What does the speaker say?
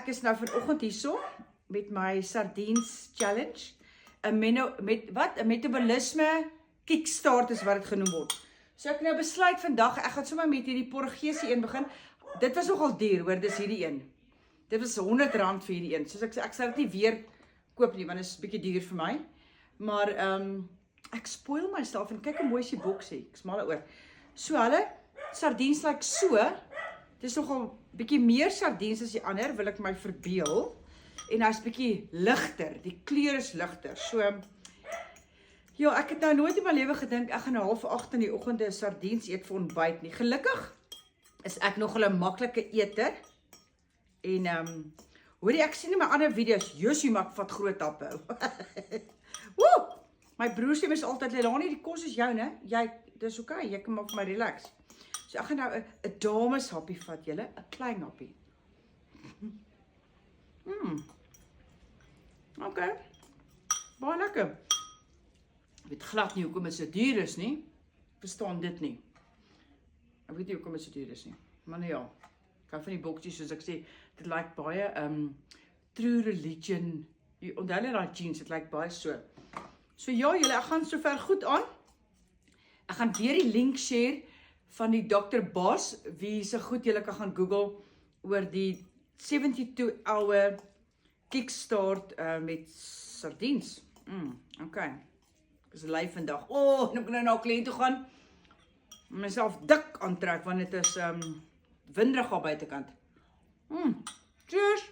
is nou vanoggend hierso met my Sardines Challenge. 'n metabolisme kickstart is wat dit genoem word. So ek nou besluit vandag, ek gaan sommer met hierdie Portugese een begin. Dit was nogal duur, hoor, dis hierdie een. Dit was R100 vir hierdie een. Soos ek sal dit nie weer koop nie, want dit is 'n bietjie duur vir my. Maar ek spoil myself en kyk hoe mooi is die boksie. Ek's mal oor. So hulle sardiens lyk so. Dis nogal bietjie meer sardiens as die ander, wil ek my verbeel. En hy's bietjie ligter. Die kleur is ligter. So ja, ek het nou nooit in my lewe gedink ek gaan 7:30 in die oggend 'n sardiens eet vir ontbyt nie. Gelukkig is ek nogal 'n maklike eter. En hoorie, ek sien in my ander video's, Josie maak vat groot happe. Woe! My broer sê mens altyd, Leilani, die kos is jou, né? Dis okay, jy kan maak vir my relax. So ek gaan nou 'n dames happie vat, julle, 'n klein happie. Okay. Baie lekker. Ek weet glad nie hoekom dit so duur is nie. Verstaan dit nie. Ek weet nie hoekom dit so duur is nie. Maar nou ja, ek hou van die boksies, soos ek sê, dit lyk baie True Religion. Jy onthou net daai jeans, dit lyk baie so. So ja, julle, ek gaan sover goed aan. Ek gaan weer die link share van die Dr. Boss, wie se goed julle kan gaan Google oor die 72-hour kickstart met sardiens. Okay. Ek is lui vandag. Nou kan ek nou kliënt toe gaan. Myself dik aantrek want dit is winderig aan buitekant. Cheers.